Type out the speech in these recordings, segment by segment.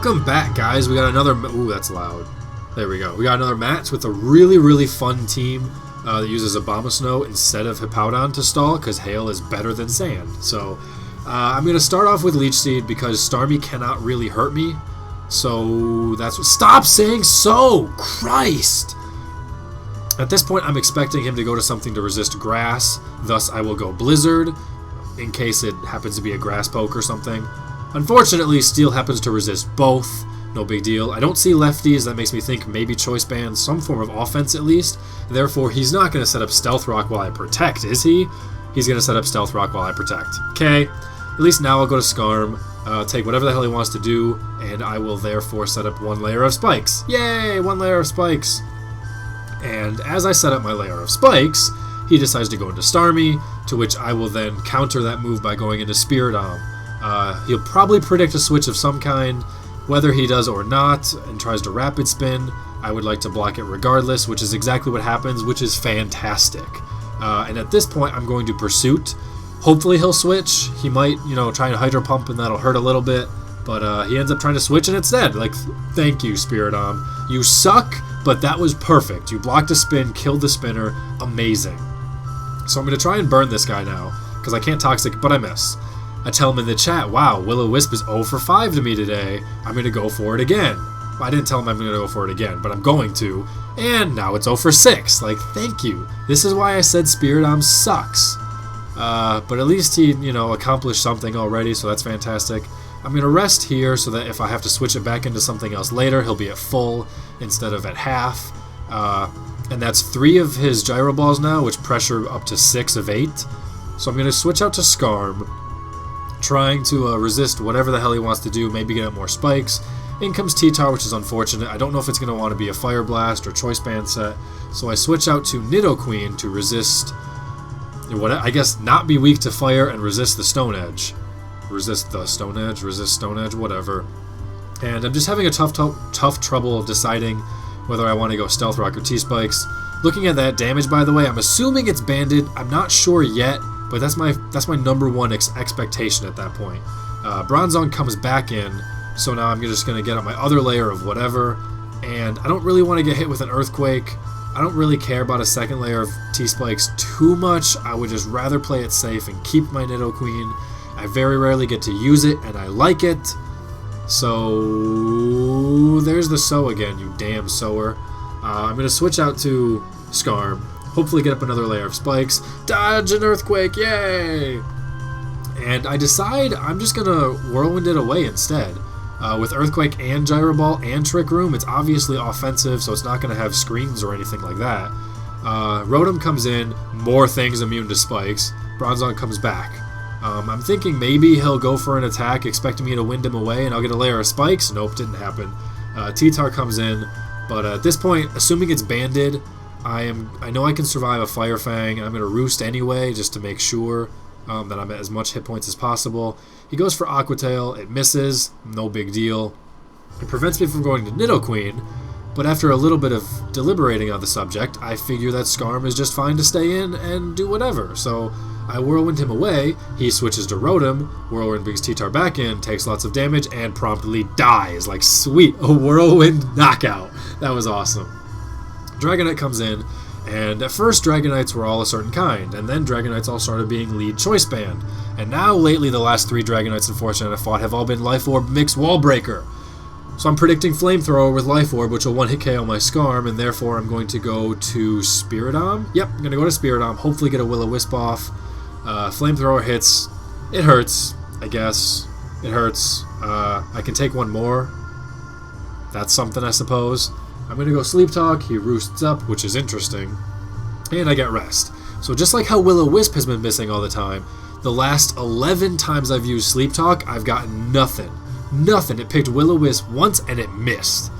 Welcome back, guys. We got another... Ooh, that's loud. There we go. We got another match with a really fun team that uses Aboma Snow instead of Hippowdon to stall, because Hail is better than Sand. So, I'm going to start off with Leech Seed, because Starmie cannot really hurt me. So, that's what... Stop saying so! Christ! At this point, I'm expecting him to go to something to resist Grass. Thus, I will go Blizzard, in case it happens to be a Grass Poke or something. Unfortunately, Steel happens to resist both. No big deal. I don't see lefties. That makes me think maybe Choice Band, some form of offense at least. Therefore, he's not going to set up Stealth Rock while I protect, is he? He's going to set up Stealth Rock while I protect. Okay. At least now I'll go to Skarm, take whatever the hell he wants to do, and I will therefore set up one layer of spikes. Yay! One layer of spikes. And as I set up my layer of spikes, he decides to go into Starmie, to which I will then counter that move by going into Spiritbomb. He'll probably predict a switch of some kind, whether he does or not, and tries to Rapid Spin. I would like to block it regardless, which is exactly what happens, which is fantastic. And at this point, I'm going to Pursuit. Hopefully he'll switch. He might, try and Hydro Pump, and that'll hurt a little bit. But he ends up trying to switch, and it's dead. Like, thank you, Spiritbomb. You suck, but that was perfect. You blocked a spin, killed the spinner. Amazing. So I'm going to try and burn this guy now, because I can't Toxic, but I miss. I tell him in the chat, wow, Will-O-Wisp is 0 for 5 to me today. I'm going to go for it again. Well, I didn't tell him I'm going to go for it again, but I'm going to. And now it's 0 for 6. Like, thank you. This is why I said Spiritbomb sucks. But at least he, accomplished something already, so that's fantastic. I'm going to rest here so that if I have to switch it back into something else later, he'll be at full instead of at half. And that's 3 of his Gyro Balls now, which pressure up to 6 of 8. So I'm going to switch out to Skarm, trying to resist whatever the hell he wants to do, maybe get up more spikes. In comes T-Tar, which is unfortunate. I don't know if it's going to want to be a Fire Blast or Choice Band set, so I switch out to Nidoqueen to resist, I guess not be weak to Fire and resist the Stone Edge. Resist Stone Edge, whatever. And I'm just having a tough trouble deciding whether I want to go Stealth Rock or T-Spikes. Looking at that damage, by the way, I'm assuming it's banded. I'm not sure yet, but that's my number one expectation at that point. Bronzong comes back in, so now I'm just going to get up my other layer of whatever, and I don't really want to get hit with an Earthquake. I don't really care about a second layer of T-Spikes too much. I would just rather play it safe and keep my Nidoqueen. I very rarely get to use it, and I like it. So there's the Sow again, you damn Sower. I'm going to switch out to Skarm. Hopefully get up another layer of spikes. Dodge an Earthquake, yay! And I decide I'm just going to Whirlwind it away instead. With Earthquake and Gyro Ball and Trick Room, it's obviously offensive, so it's not going to have screens or anything like that. Rotom comes in, more things immune to spikes. Bronzong comes back. I'm thinking maybe he'll go for an attack, expecting me to wind him away, and I'll get a layer of spikes. Nope, didn't happen. T-Tar comes in, but at this point, assuming it's banded, I know I can survive a Fire Fang, and I'm going to Roost anyway, just to make sure that I'm at as much hit points as possible. He goes for Aqua Tail, it misses, no big deal. It prevents me from going to Nidoqueen, but after a little bit of deliberating on the subject, I figure that Skarm is just fine to stay in and do whatever, so I Whirlwind him away, he switches to Rotom, Whirlwind brings T-Tar back in, takes lots of damage, and promptly dies. Like, sweet, a Whirlwind knockout. That was awesome. Dragonite comes in, and at first Dragonites were all a certain kind, and then Dragonites all started being lead Choice Band. And now, lately, the last 3 Dragonites, unfortunately, I've fought have all been Life Orb mixed Wall Breaker. So I'm predicting Flamethrower with Life Orb, which will 1-hit KO my Skarm, and therefore I'm going to go to Spiritbomb. Yep, I'm going to go to Spiritbomb, hopefully get a Will-O-Wisp off. Flamethrower hits. It hurts, I guess. It hurts. I can take one more. That's something, I suppose. I'm going to go Sleep Talk. He roosts up, which is interesting. And I get Rest. So just like how Will-O-Wisp has been missing all the time, the last 11 times I've used Sleep Talk, I've gotten nothing. Nothing. It picked Will-O-Wisp once, and it missed.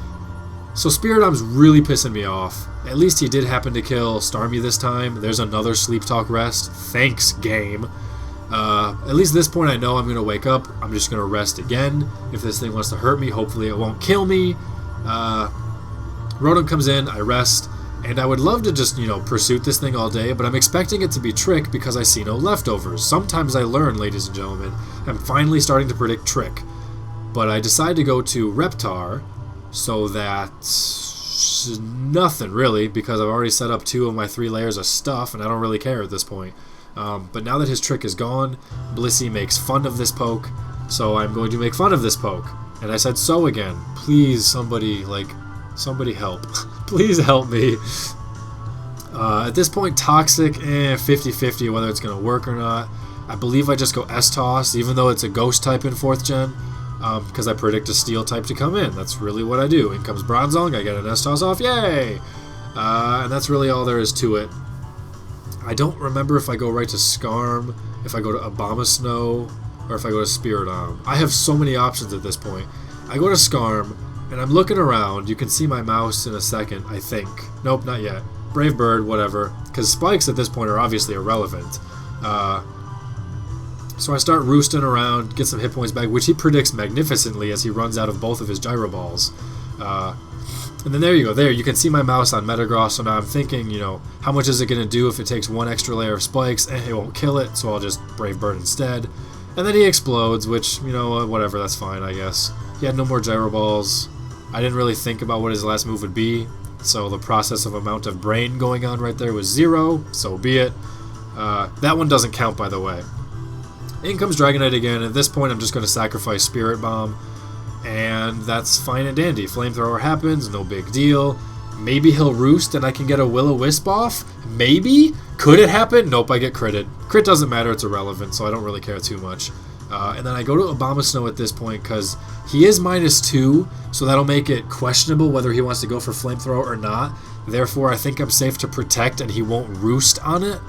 So Spiritbomb's really pissing me off. At least he did happen to kill Starmie this time. There's another Sleep Talk Rest. Thanks, game. At least at this point I know I'm going to wake up. I'm just going to rest again. If this thing wants to hurt me, hopefully it won't kill me. Rotom comes in, I rest, and I would love to just, pursuit this thing all day, but I'm expecting it to be Trick because I see no leftovers. Sometimes I learn, ladies and gentlemen. I'm finally starting to predict Trick. But I decided to go to Reptar, so that nothing really, because I've already set up 2 of my 3 layers of stuff, and I don't really care at this point. But now that his trick is gone, Blissey makes fun of this poke, so I'm going to make fun of this poke. And I said so again. Please, somebody help. Please help me. At this point, Toxic, 50-50 whether it's going to work or not. I believe I just go S-Toss, even though it's a Ghost type in 4th gen, because I predict a Steel type to come in. That's really what I do. In comes Bronzong, I get an S-Toss off, yay! And that's really all there is to it. I don't remember if I go right to Skarm, if I go to Aboma Snow, or if I go to Spiritbomb. I have so many options at this point. I go to Skarm, and I'm looking around. You can see my mouse in a second, I think. Nope, not yet. Brave Bird, whatever. Because spikes at this point are obviously irrelevant. So I start roosting around, get some hit points back, which he predicts magnificently as he runs out of both of his gyro balls. And then there you go. There, you can see my mouse on Metagross, so now I'm thinking, you know, how much is it going to do if it takes 1 extra layer of spikes? It won't kill it, so I'll just Brave Bird instead. And then he explodes, which, you know, whatever, that's fine, I guess. He had no more gyro balls. I didn't really think about what his last move would be, so the process of amount of brain going on right there was 0, so be it. That one doesn't count, by the way. In comes Dragonite again. At this point, I'm just going to sacrifice Spirit Bomb, and that's fine and dandy. Flamethrower happens, no big deal. Maybe he'll roost and I can get a Will-O-Wisp off? Maybe? Could it happen? Nope, I get critted. Crit doesn't matter, it's irrelevant, so I don't really care too much. And then I go to Aboma Snow at this point because he is -2, so that'll make it questionable whether he wants to go for Flamethrower or not. Therefore, I think I'm safe to protect and he won't roost on it.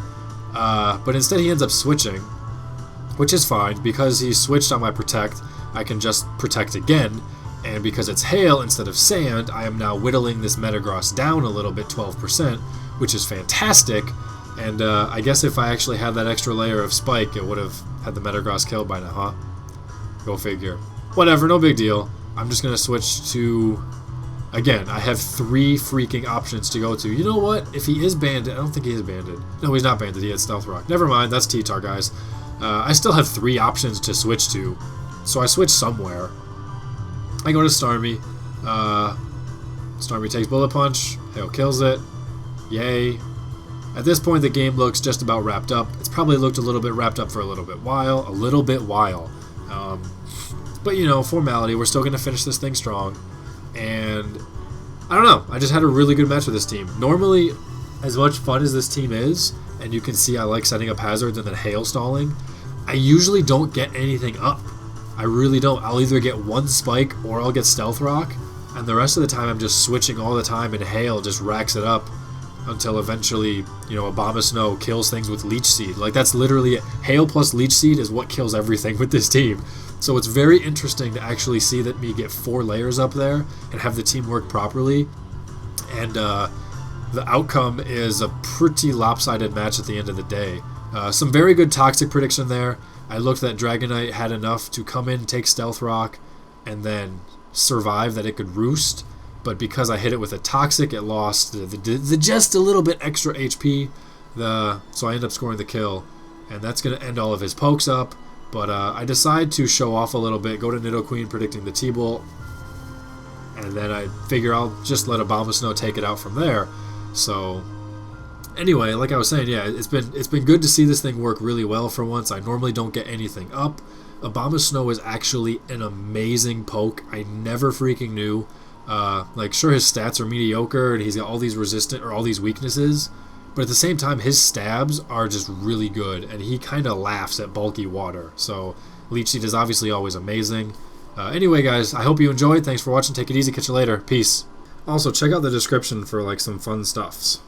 But instead he ends up switching, which is fine. Because he switched on my protect, I can just protect again, and because it's hail instead of sand, I am now whittling this Metagross down a little bit, 12%, which is fantastic. And I guess if I actually had that extra layer of spike, it would have had the Metagross killed by now, huh? Go figure. Whatever, no big deal. I'm just going to switch to... Again, I have 3 freaking options to go to. You know what? If he is banded... I don't think he is banded. No, he's not banded. He had Stealth Rock. Never mind, that's T-Tar, guys. I still have 3 options to switch to, so I switch somewhere. I go to Starmie. Starmie takes Bullet Punch. Hail kills it. Yay. At this point, the game looks just about wrapped up. It's probably looked a little bit wrapped up for a little bit while. But, you know, formality. We're still going to finish this thing strong. And I don't know. I just had a really good match with this team. Normally, as much fun as this team is, and you can see I like setting up hazards and then hail stalling, I usually don't get anything up. I really don't. I'll either get 1 spike or I'll get Stealth Rock, and the rest of the time I'm just switching all the time, and hail just racks it up until eventually, you know, Aboma Snow kills things with Leech Seed. Like, that's literally it. Hail plus Leech Seed is what kills everything with this team. So it's very interesting to actually see that me get 4 layers up there and have the team work properly. And the outcome is a pretty lopsided match at the end of the day. Some very good Toxic prediction there. I looked that Dragonite had enough to come in, take Stealth Rock, and then survive that it could roost. But because I hit it with a Toxic, it lost the just a little bit extra HP. So I end up scoring the kill. And that's going to end all of his pokes up. But I decide to show off a little bit, go to Nidoqueen predicting the T-Bolt. And then I figure I'll just let Aboma Snow take it out from there. So anyway, like I was saying, yeah, it's been good to see this thing work really well for once. I normally don't get anything up. Aboma Snow is actually an amazing poke. I never freaking knew. Like, sure, his stats are mediocre and he's got all these all these weaknesses, but at the same time his stabs are just really good, and he kind of laughs at bulky water. So Leech Seed is obviously always amazing. Anyway, guys, I hope you enjoyed. Thanks for watching. Take it easy. Catch you later. Peace. Also, check out the description for like some fun stuffs.